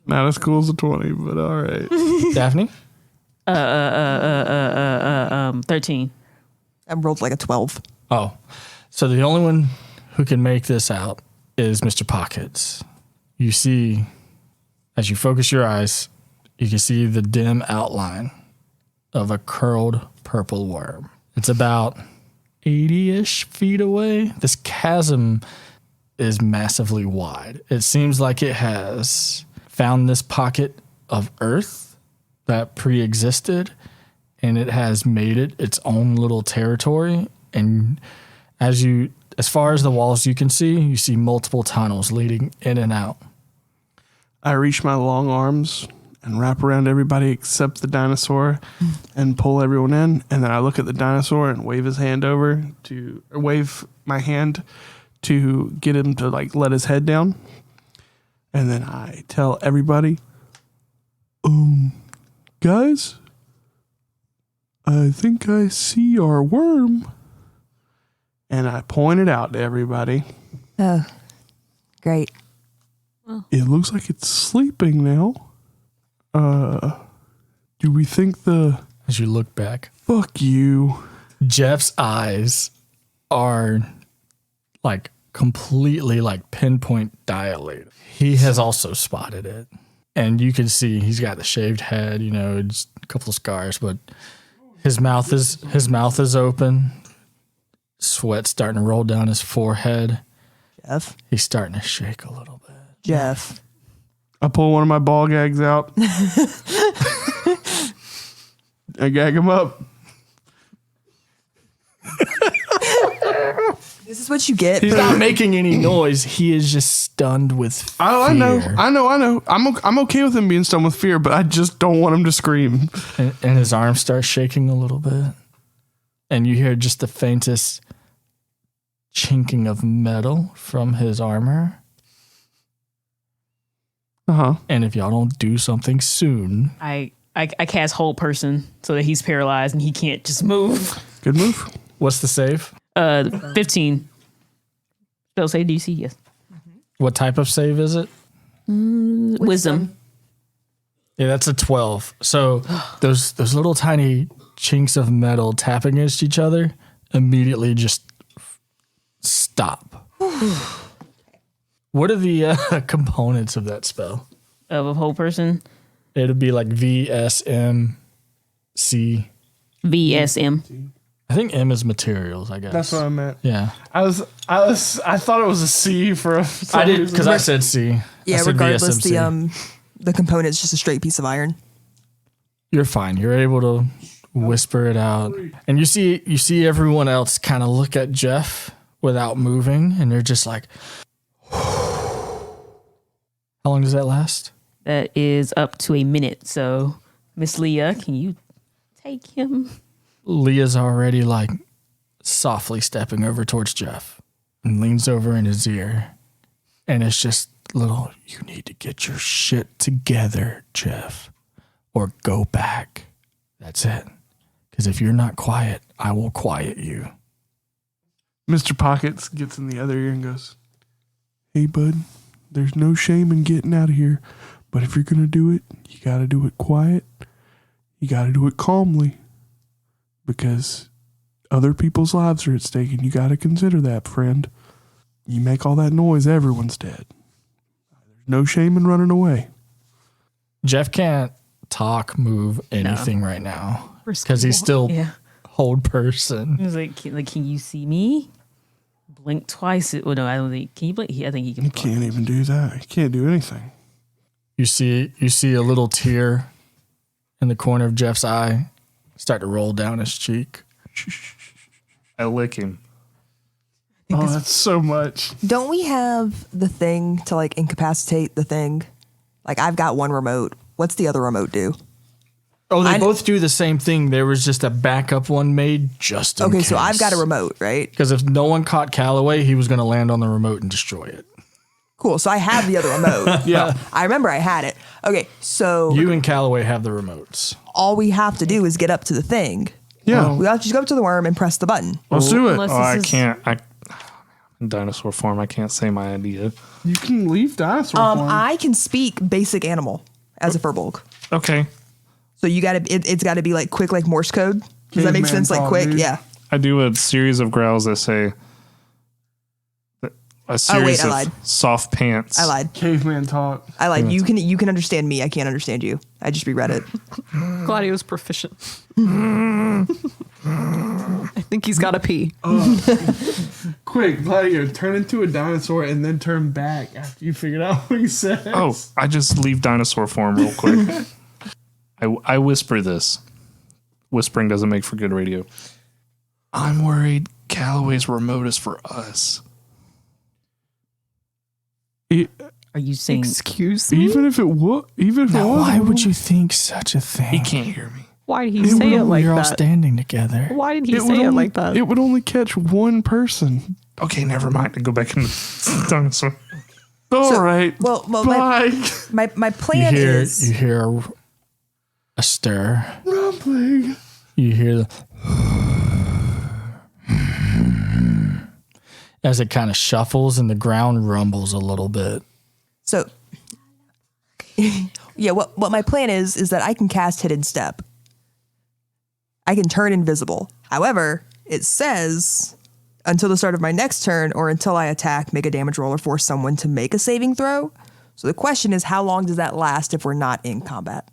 Not as cool as a 20, but all right. Daphne? 13. I rolled like a 12. Oh, so the only one who can make this out is Mr. Pockets. You see, as you focus your eyes, you can see the dim outline of a curled purple worm. It's about 80-ish feet away. This chasm is massively wide. It seems like it has found this pocket of earth that pre-existed, and it has made it its own little territory. And as far as the walls you can see, you see multiple tunnels leading in and out. I reach my long arms and wrap around everybody except the dinosaur and pull everyone in. And then I look at the dinosaur and wave wave my hand to get him to like let his head down. And then I tell everybody, guys, I think I see our worm. And I pointed out to everybody. Oh, great. It looks like it's sleeping now. Do we think As you look back, fuck you? Jeff's eyes are like completely like pinpoint dilated. He has also spotted it. And you can see he's got the shaved head, it's a couple of scars, but his mouth is open. Sweat starting to roll down his forehead. Jeff. He's starting to shake a little bit. Jeff. I pull one of my ball gags out. I gag him up. This is what you get. He's not making any noise. He is just stunned with fear. I know. I'm okay with him being stunned with fear, but I just don't want him to scream. And his arm starts shaking a little bit. And you hear just the faintest chinking of metal from his armor. Uh-huh. And if y'all don't do something soon... I cast hold person so that he's paralyzed and he can't just move. Good move. What's the save? 15. Spell save DC, yes. What type of save is it? Wisdom. Yeah, that's a 12. So those little tiny chinks of metal tapping against each other immediately just stop. What are the components of that spell? Of a whole person. It'll be like VSM, C. VSM. I think M is materials, I guess. That's what I meant. Yeah. I thought it was a C for I did, because I said C. Yeah, I said regardless, VSMC. the component's just a straight piece of iron. You're fine. You're able to whisper it out. And you see everyone else kind of look at Jeff without moving, and they're just like, how long does that last? That is up to a minute. So, Miss Leah, can you take him? Leah's already like softly stepping over towards Jeff and leans over in his ear. And it's just little, you need to get your shit together, Jeff, or go back. That's it. Because if you're not quiet, I will quiet you. Mr. Pockets gets in the other ear and goes, hey, bud, there's no shame in getting out of here. But if you're going to do it, you got to do it quiet. You got to do it calmly. Because other people's lives are at stake, and you got to consider that, friend. You make all that noise, everyone's dead. There's no shame in running away. Jeff can't talk, move, anything right now. Because he's still hold person. He was like, can you see me? Blink twice. Well, no, I don't think. Can you blink? I think he can. You can't even do that. You can't do anything. You see a little tear in the corner of Jeff's eye start to roll down his cheek. I lick him. Oh, that's so much. Don't we have the thing to like incapacitate the thing? Like I've got one remote. What's the other remote do? Oh, they both do the same thing. There was just a backup one made just in case. So I've got a remote, right? Because if no one caught Calloway, he was going to land on the remote and destroy it. Cool. So I have the other remote. Yeah. I remember I had it. Okay. So You and Calloway have the remotes. all we have to do is get up to the thing. Yeah. We have to just go up to the worm and press the button. Let's do it. Unless Oh, this is- I'm in dinosaur form. I can't say my idea. You can leave dinosaur form. I can speak basic animal as a furbolg. Okay. So you got to, it's got to be like quick, like Morse code. Does that make Caveman sense? Like talk, quick. dude. Yeah. I do a series of growls that say a series I lied. of soft pants. I lied. Caveman talk. I lied. You can understand me. I can't understand you. I just reread it. Gladio's proficient. I think he's got to pee. Quick, Gladio, turn into a dinosaur and then turn back after you figured out what he said. Oh, I just leave dinosaur form real quick. I whisper this. Whispering doesn't make for good radio. I'm worried Calloway's remote is for us. Are you saying? Excuse me? Even if it was, Now, why would you think such a thing? He can't hear me. Why did he say it like You're all that? standing together. Why did he would say it only- like that? It would only catch one person. Okay, never mind. I go back into dinosaur. All right. Well, Bye. my You plan hear is a stir. Rumbling. You hear the as it kind of shuffles and the ground rumbles a little bit. So, yeah, what my plan is that I can cast Hidden Step. I can turn invisible. However, it says until the start of my next turn or until I attack, make a damage roll or force someone to make a saving throw. So the question is, how long does that last if we're not in combat?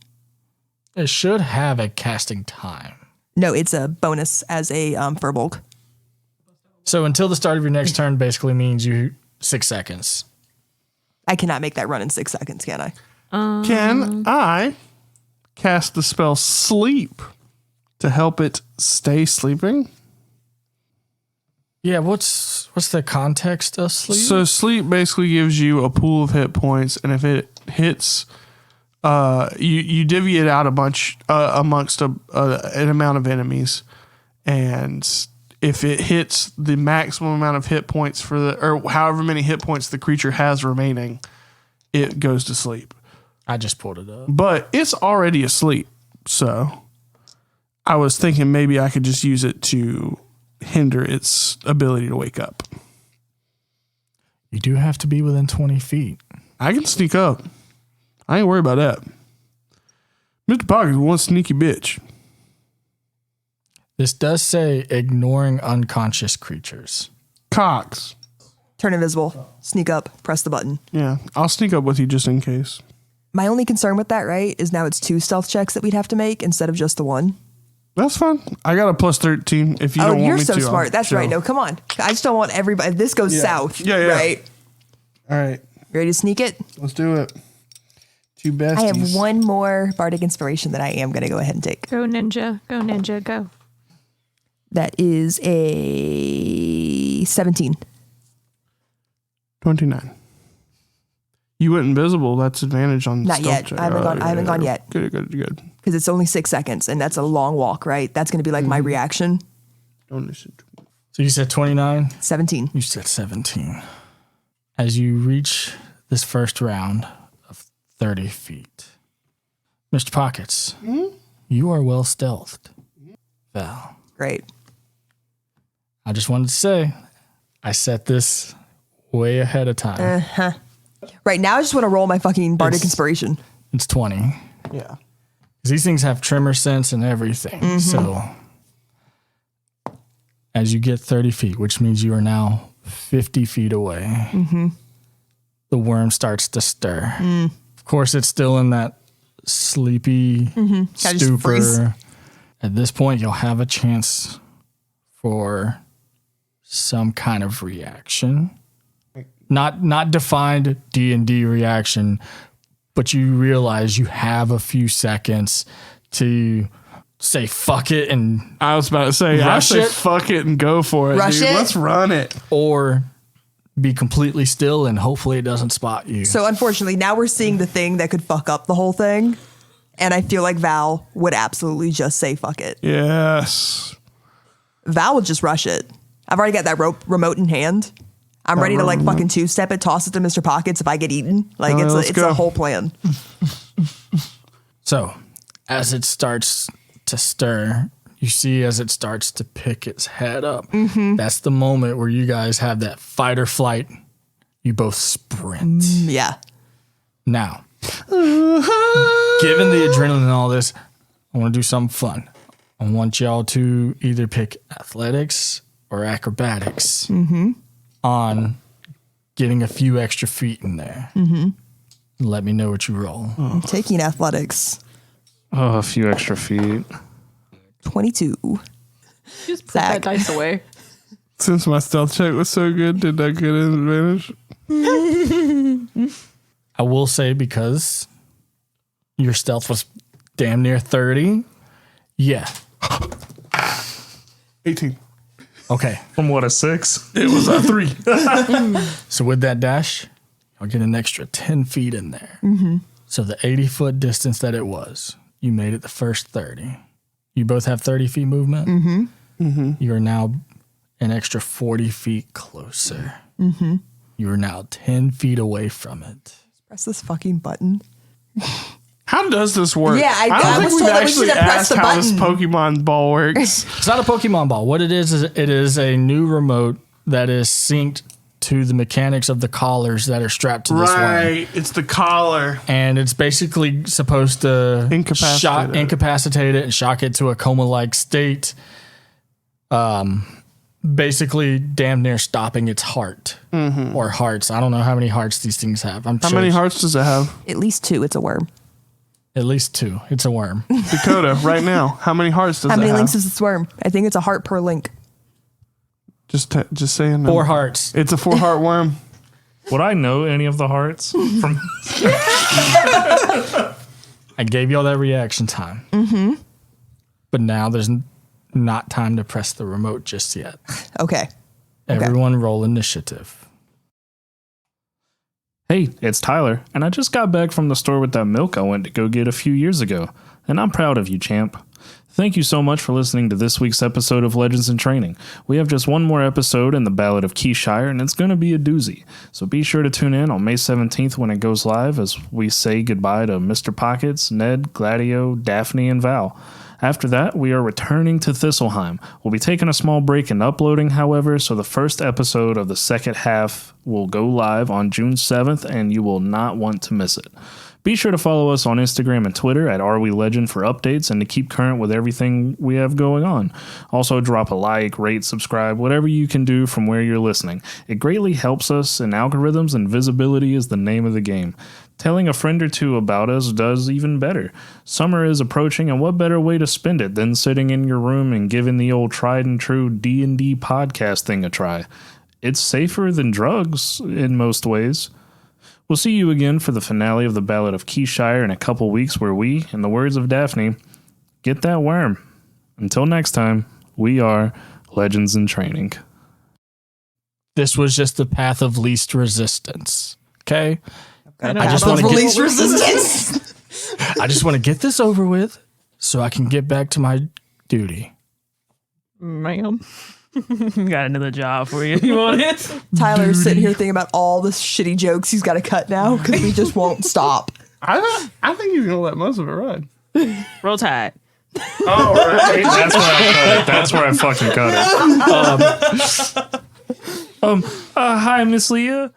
It should have a casting time. No, it's a bonus as a Furbolg. So until the start of your next turn basically means you 6 seconds. I cannot make that run in 6 seconds, can I? Can I cast the spell Sleep to help it stay sleeping? Yeah, what's the context of sleep? So sleep basically gives you a pool of hit points, and if it hits, you divvy it out a bunch amongst an amount of enemies, and if it hits the maximum amount of hit points or however many hit points the creature has remaining, it goes to sleep. I just pulled it up. But it's already asleep, so I was thinking maybe I could just use it to hinder its ability to wake up. You do have to be within 20 feet. I can sneak up. I ain't worried about that. Mr. Pocket's one sneaky bitch. This does say ignoring unconscious creatures. Cox. Turn invisible, sneak up, press the button. Yeah, I'll sneak up with you just in case. My only concern with that, right, is now it's 2 stealth checks that we'd have to make instead of just the 1. That's fine. I got a plus 13 if you don't want me to. You're so smart. That's right. No, come on. I just don't want everybody. This goes south. Yeah. Right? All right. Ready to sneak it? Let's do it. 2 besties. I have 1 more Bardic Inspiration that I am going to go ahead and take. Go ninja. Go ninja. Go. That is a 17. 29. You went invisible. That's advantage on Not stealth yet. check. I haven't gone yet. Good. Because it's only 6 seconds, and that's a long walk, right? That's going to be like my reaction. Don't listen to me. So you said 29? 17. You said 17. As you reach this first round of 30 feet, Mr. Pockets, you are well stealthed. Val, Great. I just wanted to say, I set this way ahead of time. Right now, I just want to roll my fucking Bardic Inspiration. It's 20. Yeah. These things have tremor sense and everything. So as you get 30 feet, which means you are now 50 feet away, the worm starts to stir. Of course, it's still in that sleepy stupor. At this point, you'll have a chance for some kind of reaction. Not defined D&D reaction, but you realize you have a few seconds to say fuck it and I was about to say, I Rush say it. fuck it and go for it, Rush dude. it. Let's run it. or be completely still and hopefully it doesn't spot you. So, unfortunately, now we're seeing the thing that could fuck up the whole thing. And I feel like Val would absolutely just say fuck it. Yes. Val would just rush it. I've already got that remote in hand. I'm ready to like fucking 2-step it, toss it to Mr. Pockets if I get eaten. Like All right, let's it's go. a whole plan. So, as it starts to stir, you see as it starts to pick its head up. That's the moment where you guys have that fight or flight. You both sprint. Yeah. Now, given the adrenaline and all this, I want to do something fun. I want y'all to either pick athletics or acrobatics on getting a few extra feet in there. Let me know what you roll. I'm taking athletics. Oh, a few extra feet. 22. Just put Zack. that dice away. Since my stealth check was so good, did I get an advantage? I will say because your stealth was damn near 30. Yeah. 18. Okay. From what, a 6? It was a 3. So with that dash, I'll get an extra 10 feet in there. So the 80-foot distance that it was, you made it the first 30. You both have 30 feet movement. You are now an extra 40 feet closer. You are now 10 feet away from it. Press this fucking button. How How does this work? Yeah, I don't was think told we've that we actually should have pressed asked the how this button. Pokemon ball works. It's not a Pokemon ball. What it is it is a new remote that is synced to the mechanics of the collars that are strapped to this worm. Right. It's the collar. And it's basically supposed to incapacitate it and shock it to a coma-like state. Basically damn near stopping its heart or hearts. I don't know how many hearts these things have. How many hearts does it have? At least 2. It's a worm. At least 2. It's a worm. Dakota, right now, how many hearts does it have? How many links is this worm? I think it's a heart per link. Just saying. 4 hearts. It's a 4-heart worm. Would I know any of the hearts from? I gave y'all that reaction time. But now there's not time to press the remote just yet. Okay. Everyone roll initiative. Hey, it's Tyler, and I just got back from the store with that milk I went to go get a few years ago, and I'm proud of you, champ. Thank you so much for listening to this week's episode of Legends in Training. We have just one more episode in the Ballad of Keyshire, and it's going to be a doozy. So be sure to tune in on May 17th when it goes live as we say goodbye to Mr. Pockets, Ned, Gladio, Daphne, and Val. After that, we are returning to Thistleheim. We'll be taking a small break in uploading, however, so the first episode of the second half will go live on June 7th, and you will not want to miss it. Be sure to follow us on Instagram and Twitter at AreWeLegend for updates and to keep current with everything we have going on. Also, drop a like, rate, subscribe, whatever you can do from where you're listening. It greatly helps us in algorithms, and visibility is the name of the game. Telling a friend or two about us does even better. Summer is approaching, and what better way to spend it than sitting in your room and giving the old tried and true D&D podcast thing a try. It's safer than drugs in most ways. We'll see you again for the finale of the Ballad of Keyshire in a couple weeks where we, in the words of Daphne, get that worm. Until next time, we are Legends in Training. This was just the path of least resistance. Okay? I just want to least resistance. I just want to get this over with so I can get back to my duty. Ma'am. Got another job for you. You want it? Tyler's sitting here thinking about all the shitty jokes he's got to cut now because we just won't stop. I think he's going to let most of it run. Roll Tide. All right. That's where I cut it. That's where I fucking cut it. Hi, Miss Leah.